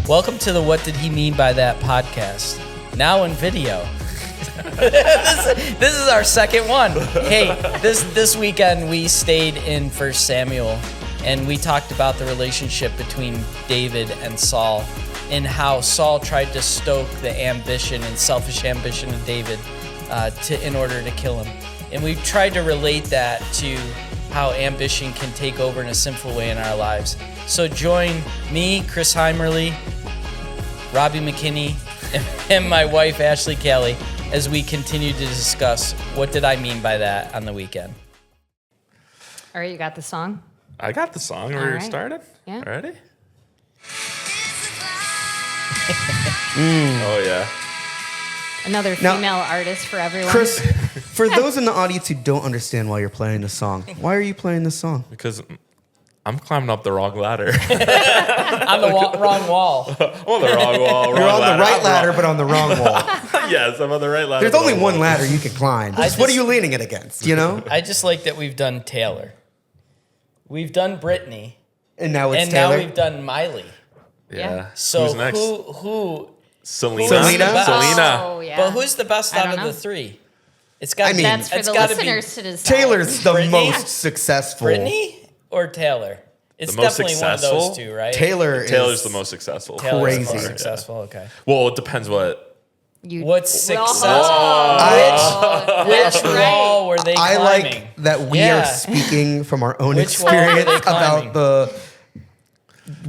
Welcome to the What Did He Mean by That podcast. Now in video. This is our second one. Hey, this weekend we stayed in 1 Samuel and we talked about the relationship between David and Saul and how Saul tried to stoke the ambition and selfish ambition of David in order to kill him. And we tried to relate that to how ambition can take over in a sinful way in our lives. So join me, Chris Heimerle, Robby Mckinney, and my wife, Ashley Cali, as we continue to discuss what did I mean by that on the weekend. All right, you got the song? I got the song. We're started? Yeah. Ready? Oh, yeah. Another female artist for everyone. Chris, for those in the audience who don't understand why you're playing this song, why are you playing this song? Because I'm climbing up the wrong ladder. On the wrong wall. I'm on the wrong wall. You're on the right ladder, but on the wrong wall. Yes, I'm on the right ladder. There's only one ladder you can climb. What are you leaning it against, you know? I just like that we've done Taylor. We've done Brittany. And now it's and Taylor. now we've done Miley. Yeah. So who's next? who? Selena. Oh, yeah. But who's the best out of know. the three? It's got. That's for it's the gotta listeners to decide. Taylor's the Brittany? most successful. Brittany or Taylor? It's The most definitely successful? one of those two, right? Taylor's Taylor's the most successful. Taylor's the crazy. most successful. Okay. Well, it depends what. What's successful? That's Which right. wall were they I climbing? like that we Yeah. are speaking from our own Which wall were experience they climbing? about the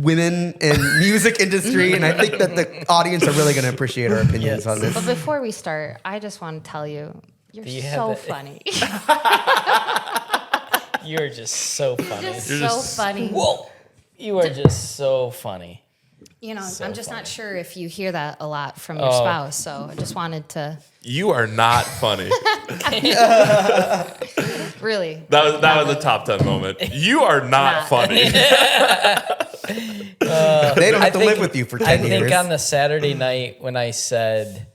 women in music industry, and I think that the audience are really going to appreciate our opinions Yes. on this. But before we start, I just want to tell you, you're you have so the- funny. You're just so funny. funny. Whoa. You are just so funny. You know, So I'm just funny. not sure if you hear that a lot from your spouse, so I just wanted to You are not funny. really. That was the top 10 moment. You are not funny. They don't have to live with you for 10 years. I think on the Saturday night when I said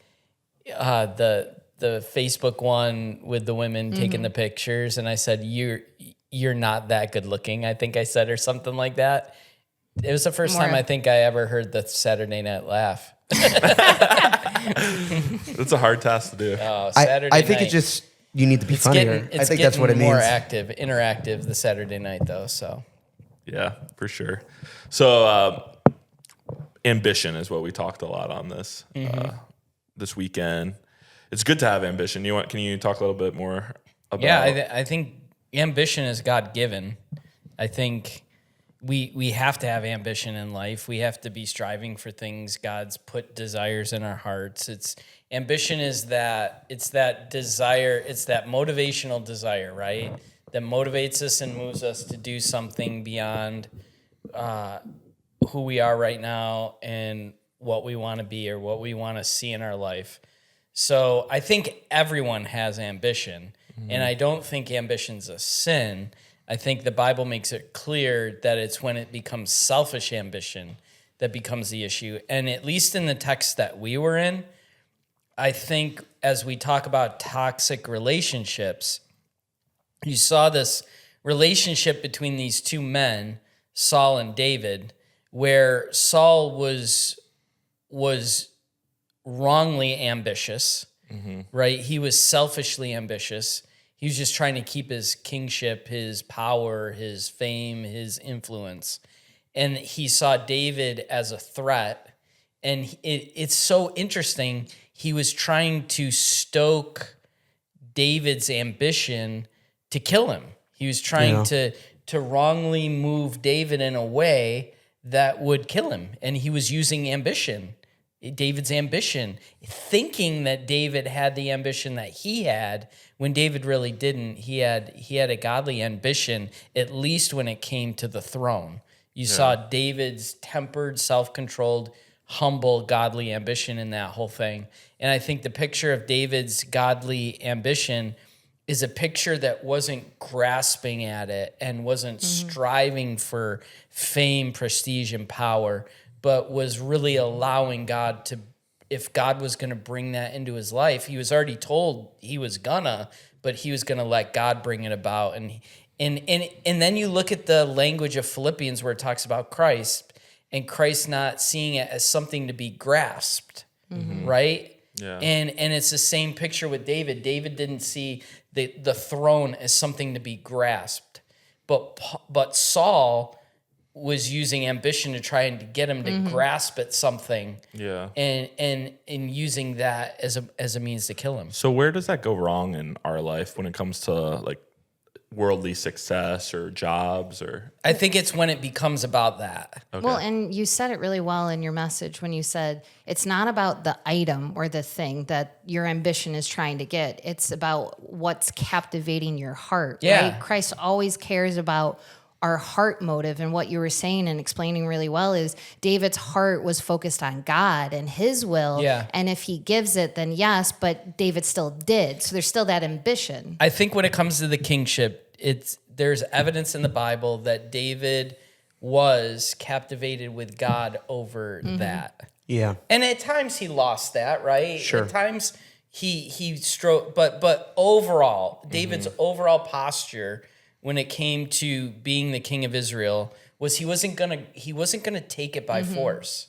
the Facebook one with the women taking the pictures, and I said you're not that good looking, I think I said, or something like that. It was the first time I think I ever heard the Saturday Night Laugh. It's a hard task to do. Saturday I think night. it just, you need to be funnier. I think that's what it means. More active, interactive the Saturday night though. So Yeah, for sure. So ambition is what we talked a lot on this this weekend. It's good to have ambition. Can you talk a little bit more about? yeah, I think ambition is God given. I think we have to have ambition in life. We have to be striving for things. God's put desires in our hearts. Ambition is that desire. It's that motivational desire, right? That motivates us and moves us to do something beyond who we are right now and what we want to be or what we want to see in our life. So I think everyone has ambition, and I don't think ambition's a sin. I think the Bible makes it clear that it's when it becomes selfish ambition that becomes the issue. And at least in the text that we were in, I think as we talk about toxic relationships, you saw this relationship between these two men, Saul and David, where Saul was wrongly ambitious, right? He was selfishly ambitious. He was just trying to keep his kingship, his power, his fame, his influence. And he saw David as a threat. And it's so interesting. He was trying to stoke David's ambition to kill him. He was trying to wrongly move David in a way that would kill him. And he was using ambition, David's ambition, thinking that David had the ambition that he had, when David really didn't. He had a godly ambition, at least when it came to the throne. You saw David's tempered, self-controlled, humble, godly ambition in that whole thing. And I think the picture of David's godly ambition is a picture that wasn't grasping at it and wasn't striving for fame, prestige, and power, but was really allowing God to if God was going to bring that into his life. He was already told he was gonna, but he was going to let God bring it about. And then you look at the language of Philippians where it talks about Christ, and Christ not seeing it as something to be grasped, right? Yeah. And it's the same picture with David. David didn't see the throne as something to be grasped, but Saul was using ambition to try and get him to grasp at something, and using that as a means to kill him. So where does that go wrong in our life when it comes to like worldly success or jobs? Or I think it's when it becomes about that. Okay. Well, and you said it really well in your message when you said it's not about the item or the thing that your ambition is trying to get. It's about what's captivating your heart. Yeah. Right? Christ always cares about our heart motive. And what you were saying and explaining really well is David's heart was focused on God and his will. Yeah. And if he gives it, then yes, but David still did. So there's still that ambition. I think when it comes to the kingship, there's evidence in the Bible that David was captivated with God over that. Yeah. And at times he lost that, right? Sure. At times he strove, but overall, David's overall posture when it came to being the king of Israel was he wasn't gonna take it by force.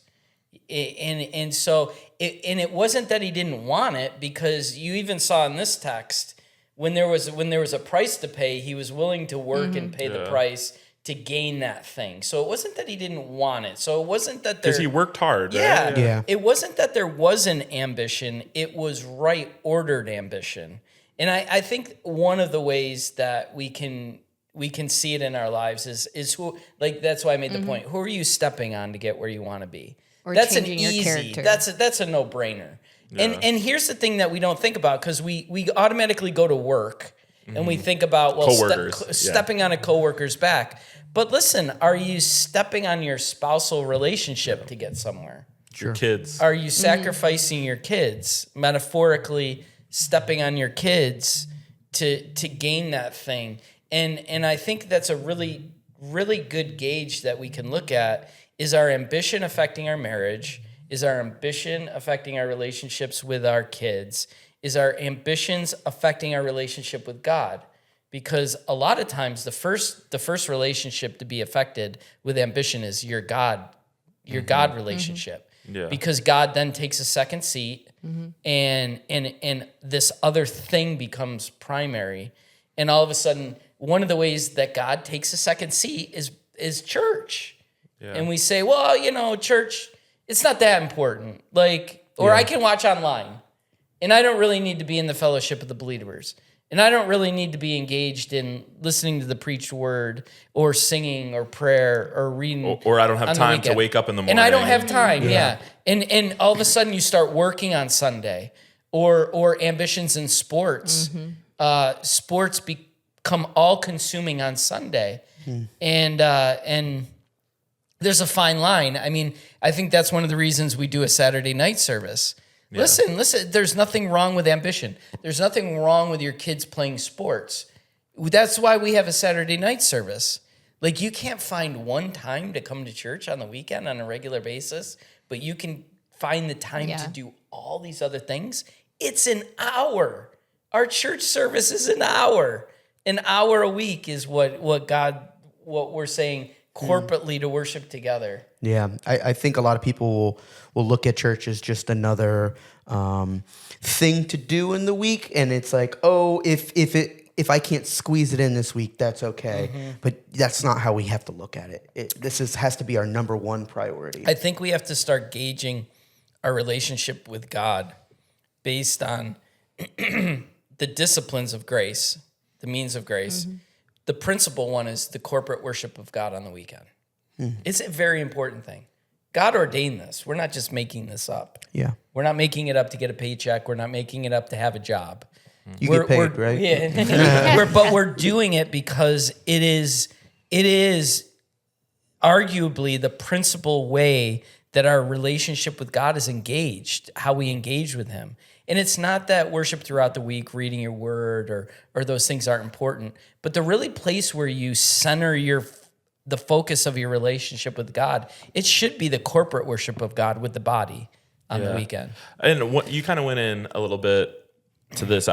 And so it wasn't that he didn't want it, because you even saw in this text when there was a price to pay, he was willing to work and pay the price to gain that thing. So it wasn't that he didn't want it. So it wasn't that because he worked hard. yeah, Right? Yeah. It wasn't that there wasn't ambition. It was right ordered ambition. And I think one of the ways that we can see it in our lives is who, like, that's why I made the point. Who are you stepping on to get where you want to be? Or That's an changing your easy. character. That's a no-brainer. And here's the thing that we don't think about, because we automatically go to work and we think about Coworkers, stepping on a coworker's back. But listen, are you stepping on your spousal relationship to get somewhere? Your kids. Are you sacrificing your kids, metaphorically stepping on your kids to gain that thing? And I think that's a really, really good gauge that we can look at. Is our ambition affecting our marriage? Is our ambition affecting our relationships with our kids? Is our ambitions affecting our relationship with God? Because a lot of times the first relationship to be affected with ambition is your God relationship. Yeah. Because God then takes a second seat, and this other thing becomes primary. And all of a sudden, one of the ways that God takes a second seat is church. Yeah. And we say, well, church, it's not that important. I can watch online, and I don't really need to be in the fellowship of the believers. And I don't really need to be engaged in listening to the preached word or singing or prayer or reading. Or I don't have on the time to weekend. wake up in the morning. And I don't have time, yeah. And all of a sudden you start working on Sunday, or ambitions in sports. Sports become all consuming on Sunday. And there's a fine line. I mean, I think that's one of the reasons we do a Saturday night service. Yeah. Listen, there's nothing wrong with ambition. There's nothing wrong with your kids playing sports. That's why we have a Saturday night service. Like, you can't find one time to come to church on the weekend on a regular basis, but you can find the time to do all these other things. It's an hour. Our church service is an hour. An hour a week is what we're saying corporately to worship together. Yeah, I think a lot of people will look at church as just another thing to do in the week, and it's like, oh, if I can't squeeze it in this week, that's okay. But that's not how we have to look at it. Has to be our number one priority. I think we have to start gauging our relationship with God based on the disciplines of grace, the means of grace. The principal one is the corporate worship of God on the weekend. It's a very important thing. God ordained this. We're not just making this up. Yeah. We're not making it up to get a paycheck. We're not making it up to have a job. You get paid, right? Yeah. But we're doing it because it is arguably the principal way that our relationship with God is engaged, how we engage with him. And it's not that worship throughout the week, reading your word, or those things aren't important, but the really place where you center the focus of your relationship with God, it should be the corporate worship of God with the body. on the weekend. And what you kind of went in a little bit to this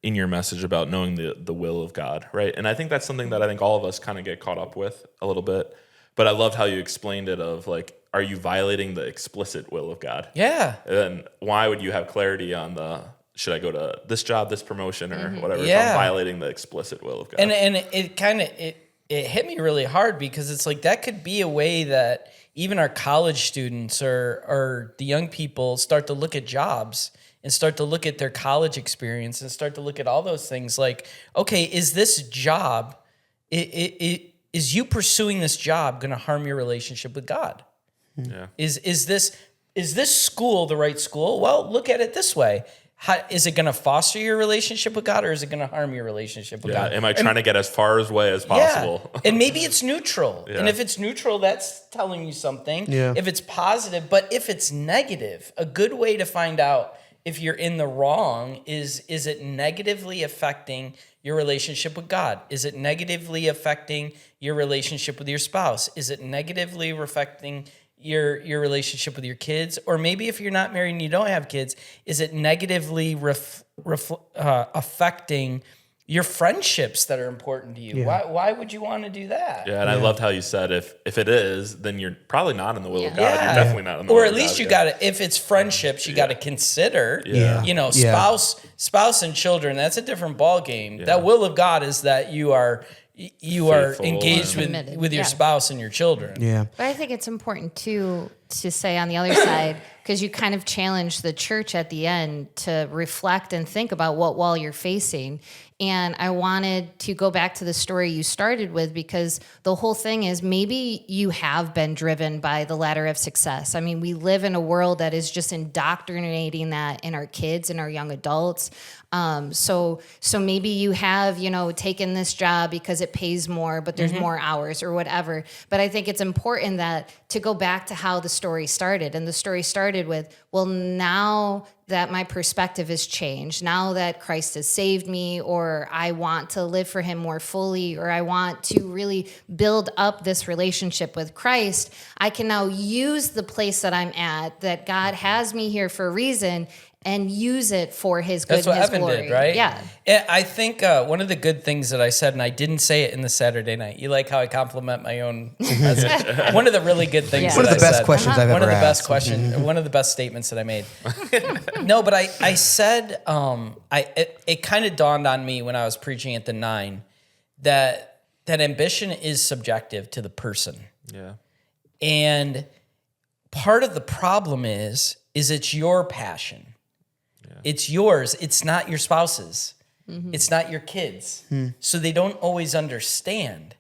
in your message about knowing the will of God, right? And I think that's something that I think all of us kind of get caught up with a little bit. But I loved how you explained it of like, are you violating the explicit will of God? Yeah. And why would you have clarity on should I go to this job, this promotion, or whatever? Yeah. If I'm violating the explicit will of God. And it kind of it hit me really hard because it's like that could be a way that even our college students or the young people start to look at jobs and start to look at their college experience and start to look at all those things. Like, okay, is this job, is you pursuing this job going to harm your relationship with God? Yeah. Is this school the right school? Well, look at it this way. Is it going to foster your relationship with God or is it going to harm your relationship with God? Am I trying to get as far away as possible? Yeah. And maybe it's neutral. Yeah. And if it's neutral, that's telling you something. Yeah. If it's positive, but if it's negative, a good way to find out if you're in the wrong is it negatively affecting your relationship with God? Is it negatively affecting your relationship with your spouse? Is it negatively affecting your relationship with your kids? Or maybe if you're not married and you don't have kids, is it negatively affecting your friendships that are important to you? Yeah. Why would you want to do that? Yeah, and I loved how you said if it is, then you're probably not in the will of God. Yeah. You're definitely not in the will Or of at God. least you got to, if it's friendships, you got to consider, Yeah. spouse and children. That's a different ball game. That will of God is that you are Faithful engaged and committed. with your Yeah. spouse and your children. Yeah. But I think it's important too to say on the other side, because you kind of challenge the church at the end to reflect and think about what wall you're facing. And I wanted to go back to the story you started with, because the whole thing is maybe you have been driven by the ladder of success. I mean, we live in a world that is just indoctrinating that in our kids and our young adults. So maybe you have, taken this job because it pays more, but there's more hours or whatever. But I think it's important to go back to how the story started. And the story started with, well, now that my perspective has changed, now that Christ has saved me, or I want to live for him more fully, or I want to really build up this relationship with Christ, I can now use the place that I'm at, that God has me here for a reason, and use it for his good That's what and his Evan glory. did, right? Yeah. I think one of the good things that I said, and I didn't say it in the Saturday night. You like how I compliment my own message? One of the really good things. Yeah. One of the that I best said, questions I've one ever of the best asked. questions, one of the best statements that I made. No, but I said it kind of dawned on me when I was preaching at the 9 that ambition is subjective to the person. Yeah. And part of the problem is it's your passion. It's yours. It's not your spouse's. It's not your kids. So they don't always understand.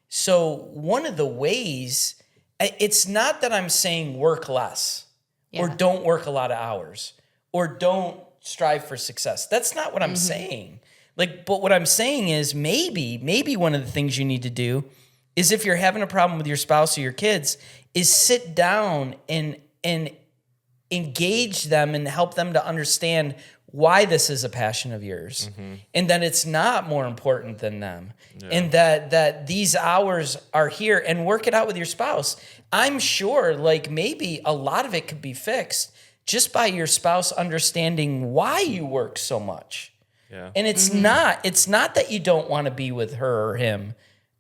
So one of the ways, it's not that I'm saying work less or don't work a lot of hours or don't strive for success. That's not what I'm saying. But what I'm saying is maybe one of the things you need to do is, if you're having a problem with your spouse or your kids, is sit down and engage them and help them to understand why this is a passion of yours, and that it's not more important than them, and that these hours are here, and work it out with your spouse. I'm sure maybe a lot of it could be fixed just by your spouse understanding why you work so much. Yeah. And it's not that you don't want to be with her or him,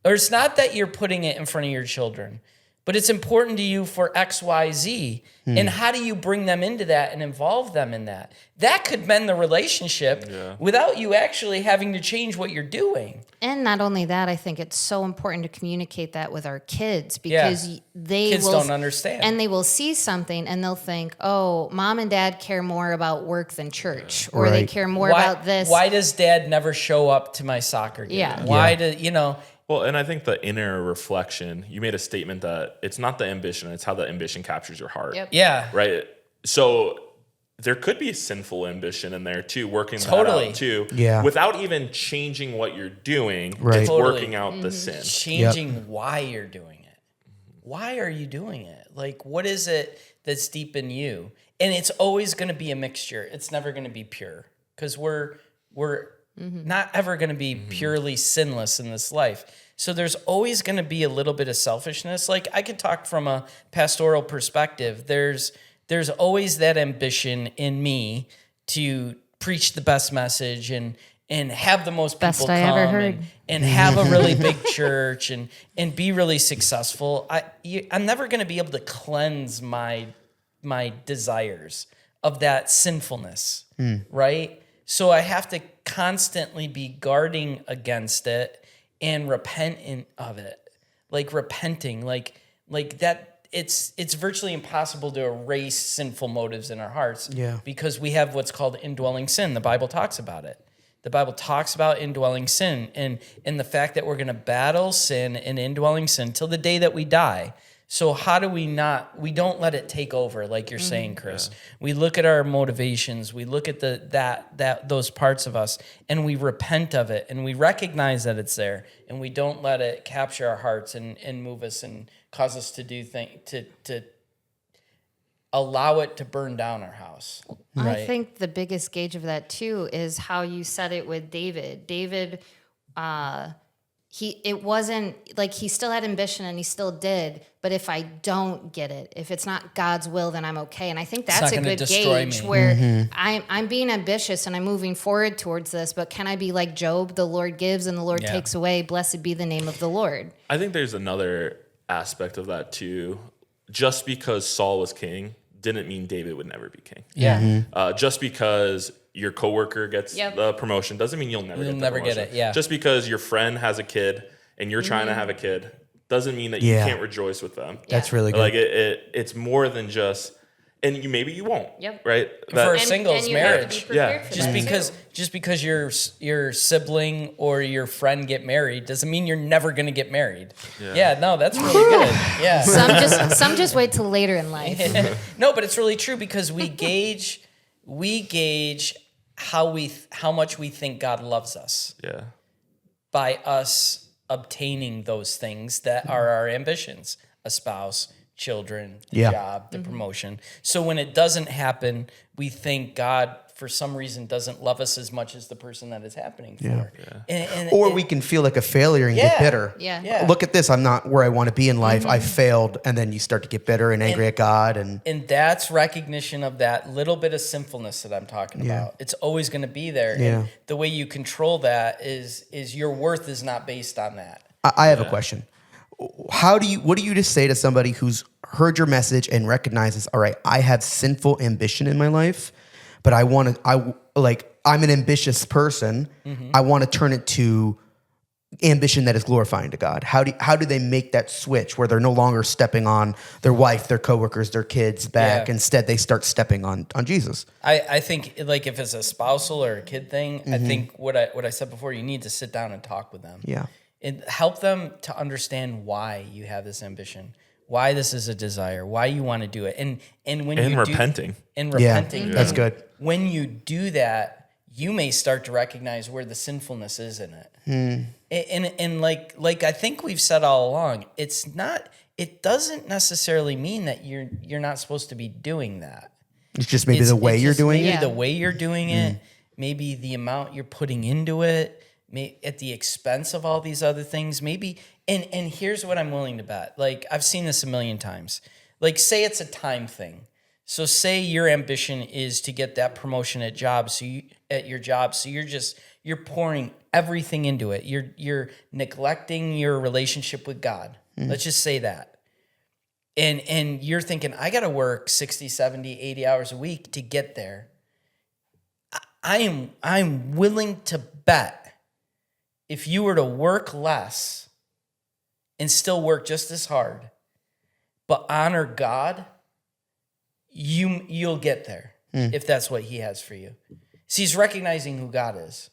or it's not that you're putting it in front of your children, but it's important to you for X, Y, Z. And how do you bring them into that and involve them in that? That could mend the relationship without you actually having to change what you're doing. And not only that, I think it's so important to communicate that with our kids, because Kids don't understand. And they will see something and they'll think, oh, mom and dad care more about work than church, or they Right. care more about this. Why does dad never show up to my soccer game? Yeah. Why do Well, and I think the inner reflection, you made a statement that it's not the ambition, it's how the ambition captures your heart. Yep. Yeah. Right? So there could be a sinful ambition in there too, working Totally. that out too. Yeah. Without even changing what you're doing, Right. it's Totally. working out the sin. Changing why you're doing it. Why are you doing it? What is it that's deep in you? And it's always going to be a mixture. It's never going to be pure, because we're not ever going to be purely sinless in this life. So there's always going to be a little bit of selfishness. I could talk from a pastoral perspective. There's there's always that ambition in me to preach the best message and have the most people Best I come ever heard. and have a really big church and be really successful. I'm never going to be able to cleanse my desires of that sinfulness, right? So I have to constantly be guarding against it and repenting of it, like repenting, like that. It's virtually impossible to erase sinful motives in our hearts, because we have what's called indwelling sin. The Bible talks about it. The Bible talks about indwelling sin and the fact that we're going to battle sin and indwelling sin till the day that we die. So how do we don't let it take over, like you're saying, Chris. Yeah. We look at our motivations, we look at those parts of us, and we repent of it, and we recognize that it's there, and we don't let it capture our hearts and move us and cause us to do things, to allow it to burn down our house. Right? I think the biggest gauge of that too is how you said it with David. David, it wasn't like he still had ambition and he still did, but if I don't get it, if it's not God's will, then I'm okay. And I think that's a good gauge where I'm being ambitious and I'm moving forward towards this, but can I be like Job? The Lord gives and the Lord takes away. Blessed be the name of the Lord. I think there's another aspect of that too. Just because Saul was king didn't mean David would never be king. Yeah. Just because your coworker gets the promotion doesn't mean you'll never get it. Yeah. Just because your friend has a kid and you're trying to have a kid doesn't mean that you can't rejoice with them. That's really good. Like it's more than just, and maybe you won't. Yep. Right. For a singles marriage. Just because your sibling or your friend get married doesn't mean you're never going to get married. Yeah. No, that's really good. Yeah. Some just wait till later in life. No, but it's really true because we gauge how much we think God loves us. Yeah. By us obtaining those things that are our ambitions, a spouse, children, the job, the promotion. So when it doesn't happen, we think God, for some reason, doesn't love us as much as the person that it's happening for. Yeah. Or we can feel like a failure and get bitter. Yeah. Look at this. I'm not where I want to be in life. I failed. And then you start to get bitter and angry at God. And that's recognition of that little bit of sinfulness that I'm talking about. It's always going to be there. Yeah. And the way you control that is your worth is not based on that. I have a question. What do you just say to somebody who's heard your message and recognizes, all right, I have sinful ambition in my life, but I'm an ambitious person. I want to turn it to ambition that is glorifying to God. How do they make that switch where they're no longer stepping on their wife, their coworkers, their kids' back? Instead, they start stepping on Jesus. I think like if it's a spousal or a kid thing, I think what I said before, you need to sit down and talk with them. Yeah. And help them to understand why you have this ambition, why this is a desire, why you want to do it, and when you repenting. That's good. When you do that, you may start to recognize where the sinfulness is in it. And like I think we've said all along, it doesn't necessarily mean that you're not supposed to be doing that. It's just maybe the way you're doing it. The way you're doing it, maybe the amount you're putting into it, at the expense of all these other things, maybe. And here's what I'm willing to bet. Like, I've seen this a million times. Like, say it's a time thing. So say your ambition is to get that promotion at your job. So you're pouring everything into it. You're neglecting your relationship with God. Let's just say that. And you're thinking, I got to work 60, 70, 80 hours a week to get there. I'm willing to bet if you were to work less and still work just as hard, but honor God, you'll get there if that's what He has for you. See, He's recognizing who God is.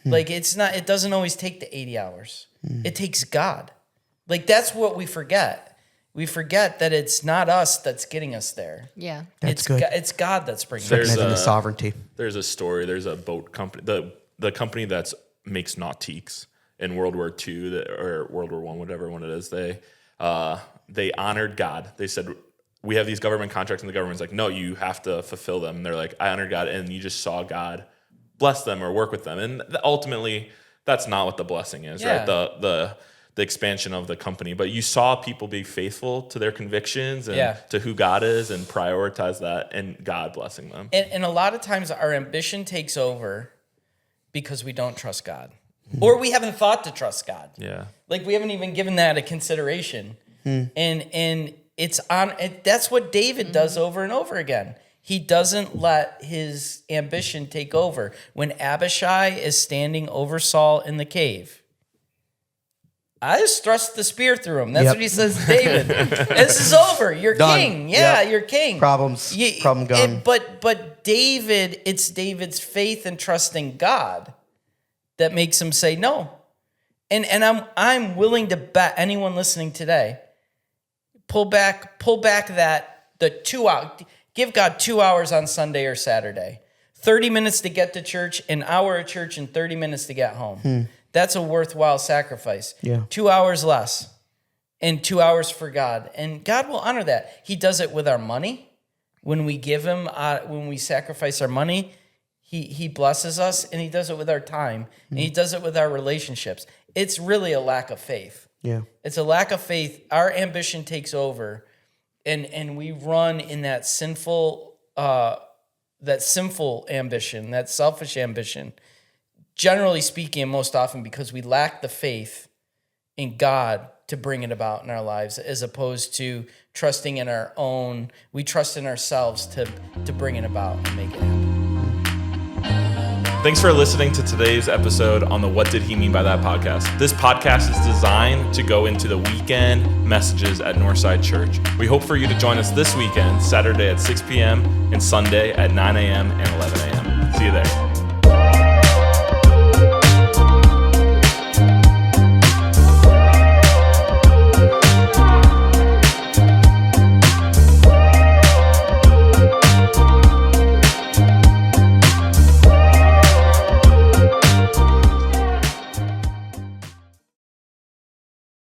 Like it doesn't always take the 80 hours. It takes God. Like that's what we forget. We forget that it's not us that's getting us there. Yeah, that's good. It's God that's bringing us there. The sovereignty. There's a story. There's a boat company. The company that's makes nautiques in World War II or World War I, whatever one it is. They honored God. They said, we have these government contracts, and the government's like, no, you have to fulfill them. And they're like, I honor God, and you just saw God bless them or work with them. And ultimately, that's not what the blessing is, right? The the expansion of the company, but you saw people be faithful to their convictions and Yeah. to who God is and prioritize that, and God blessing them. And a lot of times our ambition takes over because we don't trust God. Or we haven't thought to trust God. Yeah. Like we haven't even given that a consideration. And that's what David does over and over again. He doesn't let his ambition take over. When Abishai is standing over Saul in the cave, I just thrust the spear through him. That's what he says to David. This is over. You're Done. king. Yeah, Yep. you're king. Problem gone. But David, it's David's faith and trusting God that makes him say no. And I'm willing to bet anyone listening today, pull back the 2 hours. Give God 2 hours on Sunday or Saturday. 30 minutes to get to church, an hour at church, and 30 minutes to get home. That's a worthwhile sacrifice. Yeah. 2 hours less and 2 hours for God. And God will honor that. He does it with our money. When we give him, when we sacrifice our money, he blesses us, and he does it with our time, and he does it with our relationships. It's really a lack of faith. Yeah. It's a lack of faith. Our ambition takes over, and we run in that sinful ambition, that selfish ambition. Generally speaking, and most often because we lack the faith in God to bring it about in our lives, as opposed to trusting in our own. We trust in ourselves to bring it about and make it happen. Thanks for listening to today's episode on the What Did He Mean by That podcast. This podcast is designed to go into the weekend messages at Northside Church. We hope for you to join us this weekend, Saturday at 6 p.m. and Sunday at 9 a.m. and 11 a.m. See you there.